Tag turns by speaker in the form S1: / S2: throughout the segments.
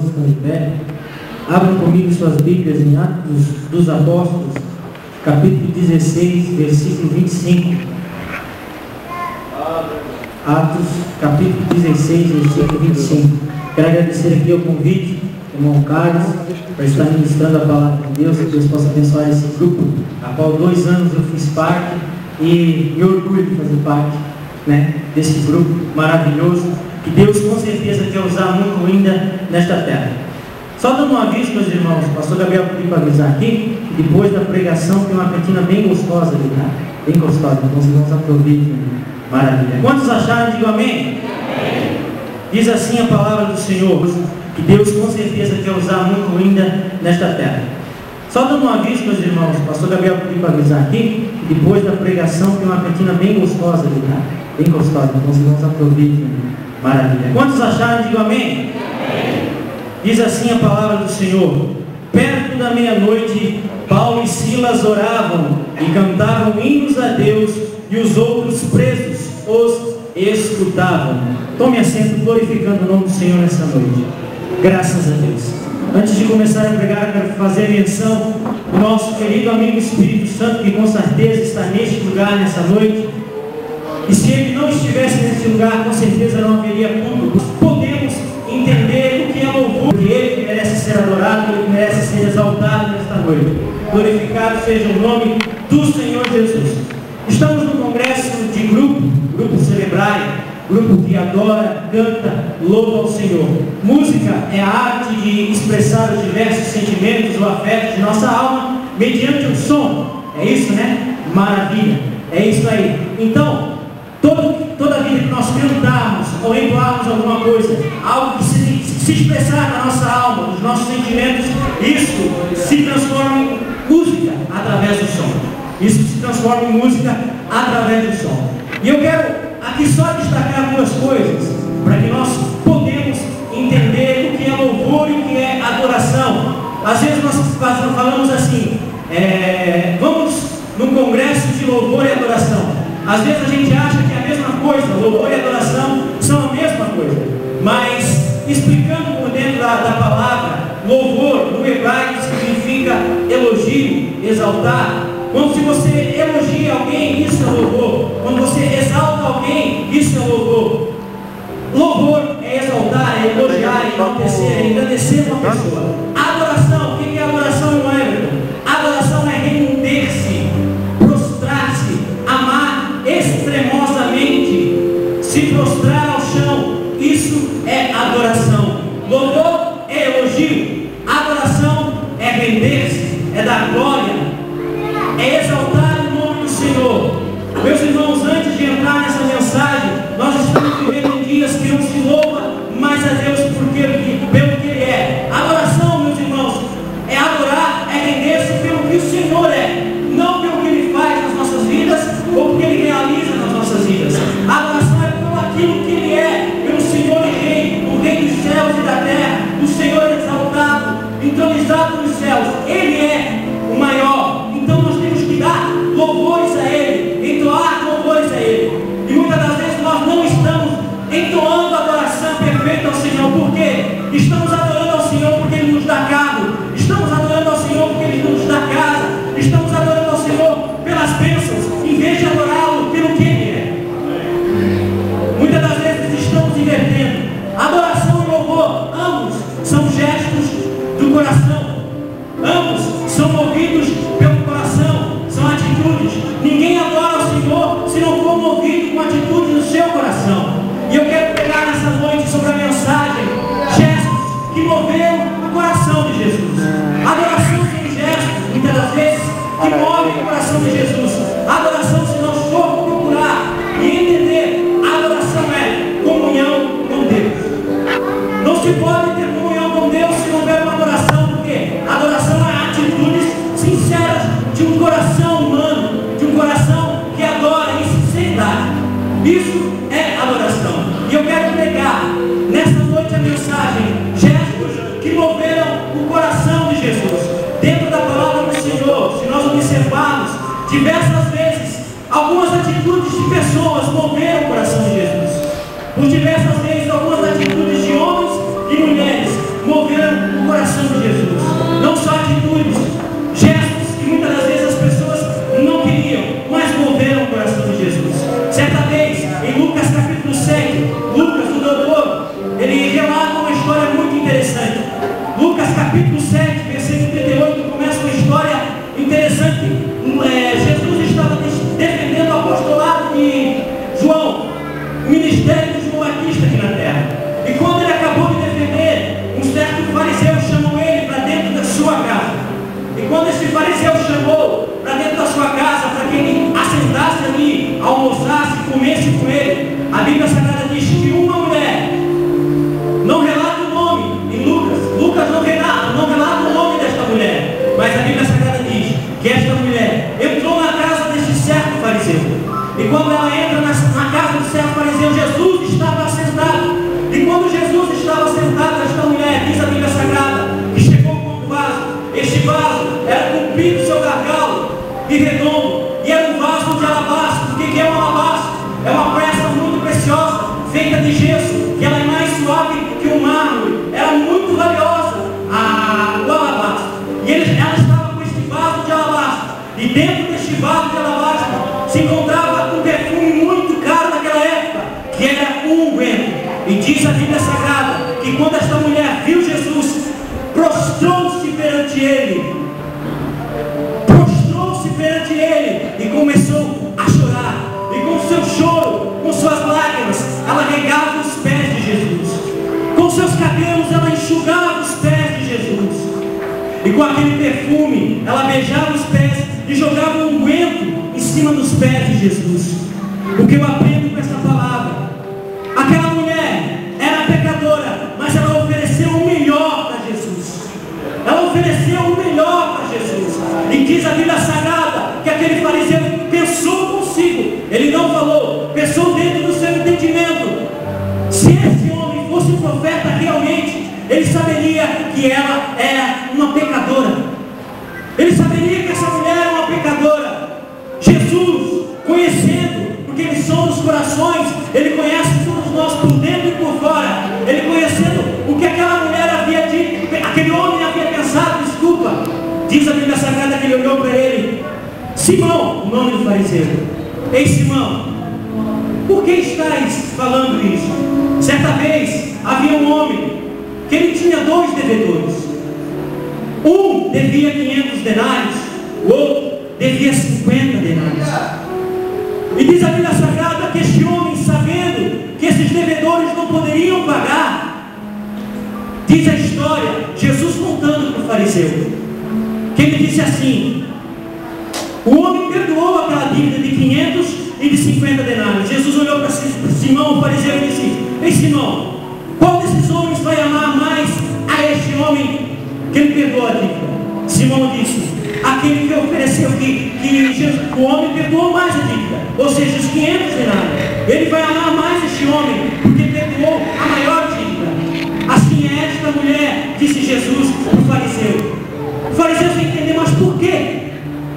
S1: estão de pé, abram comigo suas Bíblias em Atos dos Apóstolos, capítulo 16, versículo 25. Atos, capítulo 16, versículo 25. Quero agradecer aqui o convite do irmão Carlos para estar ministrando a palavra de Deus, que Deus possa abençoar esse grupo, a qual 2 anos eu fiz parte e me orgulho de fazer parte, desse grupo maravilhoso, que Deus com certeza quer usar muito ainda nesta terra. Só dando um aviso, meus irmãos, o pastor Gabriel pediu para avisar aqui, que depois da pregação tem uma cantina bem gostosa ali, tá? Bem gostosa, então vocês vão aproveitar. Maravilha. Quantos acharam? Digam amém? Amém. Diz assim a palavra do Senhor, que Deus com certeza quer usar muito ainda nesta terra. Só dando um aviso, meus irmãos, o pastor Gabriel pediu para avisar aqui, que depois da pregação tem uma cantina bem gostosa ali, tá? Bem gostosa, então vocês vão aproveitar. Maravilha. Quantos acharam? Digam amém? Amém. Diz assim a palavra do Senhor: perto da meia-noite, Paulo e Silas oravam e cantavam hinos a Deus, e os outros presos os escutavam. Tome assento, glorificando o nome do Senhor nessa noite. Graças a Deus. Antes de começar a pregar, quero fazer menção do nosso querido amigo Espírito Santo, que com certeza está neste lugar nessa noite. E se ele não estivesse nesse lugar, com certeza não haveria culto. Podemos entender o que é louvor, que ele merece ser adorado, ele merece ser exaltado nesta noite. Glorificado seja o nome do Senhor Jesus. Estamos no congresso de grupo Celebrai, grupo que adora, canta, louva ao Senhor. Música é a arte de expressar os diversos sentimentos ou afetos de nossa alma mediante o som. É isso, né? Maravilha. É isso aí. Então, toda vida que nós cantarmos ou entoarmos alguma coisa, algo que se expressar na nossa alma, nos nossos sentimentos, isso se transforma em música através do som. Isso se transforma em música através do som. E eu quero aqui só destacar 2 coisas, para que nós podemos entender o que é louvor e o que é adoração. Às vezes nós falamos assim, vamos num congresso de louvor e adoração. Às vezes a gente acha que é a mesma coisa, louvor e adoração são a mesma coisa. Mas, explicando por dentro da palavra, louvor no hebraico significa elogio, exaltar. Quando se você elogia alguém, isso é louvor. Quando você exalta alguém, isso é louvor. Louvor é exaltar, é elogiar, é enaltecer, é engrandecer uma pessoa. Adoração, o que é adoração, irmão Everton? Adoração é render-se, prostrar-se, amar extremosamente, se prostrar ao chão. Isso é adoração. Louvor é elogio, adoração é render-se, é dar glória, é exaltar o nome do Senhor. Meus irmãos, antes de entrar nessa mensagem, nós estamos vivendo em dias que não se louva mais a Deus pelo que Ele é. Adoração, meus irmãos, é adorar, é render-se pelo que o Senhor é, não pelo que Ele faz nas nossas vidas ou pelo que Ele realiza nas nossas vidas. A adoração é pelo aquilo que Ele é, pelo Senhor e Rei, o Rei dos céus e da terra, o Senhor exaltado, entronizado nos céus. Ele é o maior. Então nós temos que dar louvores a Ele, entoar louvores a Ele. E muitas das vezes nós não estamos entoando a adoração perfeita ao Senhor. Por quê? Estamos adorando ao Senhor porque Ele nos dá carro, estamos adorando ao Senhor porque Ele nos dá casa, estamos adorando ao Senhor pelas bênçãos, em vez de adorá-lo pelo que Ele é. Muitas das vezes estamos invertendo. Adoração e louvor, ambos são gestos do coração, ambos são movidos pelo coração, são atitudes. Ninguém adora ao Senhor se não for movido com atitude no seu coração. E eu quero pegar nessa noite sobre a mensagem gestos que moveram o coração de Jesus. Adoração são gestos, muitas das vezes, que movem o coração de Jesus. Adoração, se nós formos procurar e entender, adoração é comunhão com Deus. Não se pode ter comunhão com Deus se não houver uma adoração, porque adoração é atitudes sinceras de um coração humano, de um coração que adora em sinceridade. Isso é adoração. E eu quero pregar nessa noite a mensagem, gestos que moveram o coração de Jesus. Dentro da palavra do Senhor, se nós observarmos, diversas vezes, algumas atitudes de pessoas moveram o coração de Jesus. Por diversas vezes, algumas atitudes de homens e mulheres moveram capítulo 7, versículo 38, começa uma história interessante. Jesus estava defendendo o apostolado de João, o ministério de João Batista aqui na terra. E quando ele acabou de defender, um certo fariseu chamou ele para dentro da sua casa. E quando esse fariseu chamou para dentro da sua casa, para que ele assentasse ali, almoçasse, comesse com ele, a Bíblia Sagrada diz que uma mulher, não relata o nome em Lucas não relata o nome desta mulher, mas a Bíblia Sagrada diz que esta mulher entrou na casa deste certo fariseu. E quando ela entra na casa do certo fariseu, Jesus estava assentado. E quando Jesus estava sentado, esta mulher, diz a Bíblia Sagrada, que chegou com um vaso. Este vaso era comprido, seu gargalo, e redondo, e era um vaso de alabastro. O que é um alabastro? É uma peça muito preciosa, feita de gesso, que ela é mais suave que o mármore. Era muito valiosa, o alabastro. E ela estava com este vaso de alabastro. E dentro deste vaso de alabastro se encontrava um perfume muito caro naquela época, que era um unguento. E diz a Bíblia Sagrada que quando esta mulher viu Jesus, prostrou-se perante ele. Prostrou-se perante ele e começou a chorar. E com seu choro, com suas lágrimas, ela regava os pés de Jesus. Com seus cabelos, ela enxugava os pés de Jesus. E com aquele perfume, ela beijava os pés e jogava um unguento em cima dos pés de Jesus. O que eu aprendo com essa palavra? Aquela mulher era pecadora, mas ela ofereceu o melhor para Jesus. Ela ofereceu o melhor para Jesus. E diz a Bíblia Sagrada que aquele fariseu pensou consigo. Ele não falou, pensou dentro do seu entendimento. Se esse homem fosse um profeta realmente, ele saberia que ela era uma pecadora. Ele saberia que essa mulher era uma pecadora. Jesus, conhecendo, porque ele sonda os corações, ele conhece todos nós por dentro e por fora. Ele conhecendo o que aquela mulher havia dito, aquele homem havia pensado, desculpa. Diz a Bíblia Sagrada que ele olhou para ele: Simão, o nome do fariseu. Ei, Simão, por que estás falando isso? Certa vez havia um homem que ele tinha 2 devedores. Um devia 500 denários, o outro devia 50 denários. E diz a Bíblia Sagrada que este homem, sabendo que esses devedores não poderiam pagar, diz a história, Jesus contando para o fariseu, que ele disse assim: o homem perdoou aquela dívida de 500 e de 50 denários. Jesus olhou para Simão, o fariseu, e disse: ei, Simão, qual desses homens vai amar mais a este homem que ele perdoou a dívida? Simão disse: aquele que ofereceu, que o homem perdoou mais a dívida, ou seja, os 500 denários. Ele vai amar mais este homem, porque perdoou a maior dívida. Assim é esta mulher, disse Jesus para o fariseu. O fariseu sem entender, mas por quê?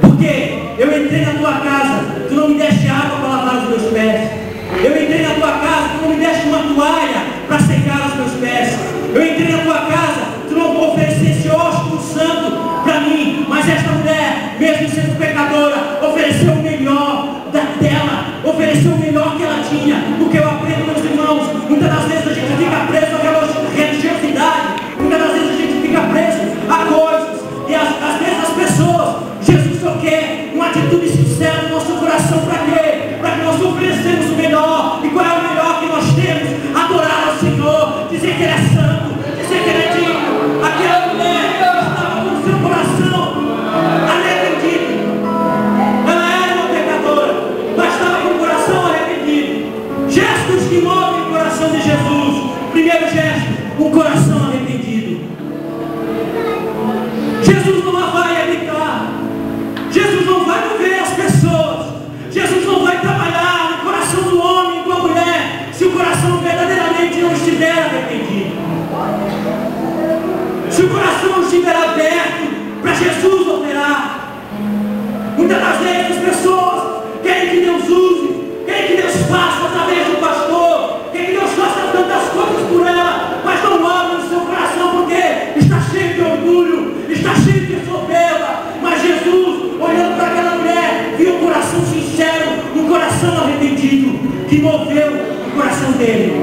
S1: Porque eu entrei na tua casa, tu não me deste água para lavar os meus pés. Eu entrei na tua casa, tu não me deste uma toalha para secar os meus pés. Eu entrei na tua casa, tu não ofereceste ósculo santo para mim. Mas esta mulher, mesmo sendo pecadora, ofereceu o melhor dela, ofereceu o melhor que ela tinha. Porque eu aprendo, meus irmãos, muitas das vezes a gente fica preso à religiosidade, muitas das vezes a gente fica preso a coisas, e às vezes as pessoas. Jesus só quer uma atitude sincera no nosso coração. Para quê? Para que nós oferecemos o melhor. E qual é o melhor que nós temos? Adorar ao Senhor, dizer que Ele é santo, dizer que Ele é digno. Aquela mulher estava com o seu coração arrependido. Ela era uma pecadora, mas estava com o coração arrependido. Gestos que movem o coração de Jesus. Primeiro gesto, um coração arrependido. Jesus não vai evitar. Jesus não vai mover as pessoas. Jesus não vai trabalhar no coração do homem e da mulher se o coração verdadeiramente não estiver arrependido. Se o coração não estiver aberto para Jesus operar. Muitas das vezes as pessoas querem que Deus use, querem que Deus faça através do pastor, querem que Deus faça tantas coisas por ela, mas não abrem o seu coração porque está cheio de orgulho, está cheio de soberba. Mas Jesus, olhando para aquela mulher, viu um coração sincero, um coração arrependido, que moveu o coração dele.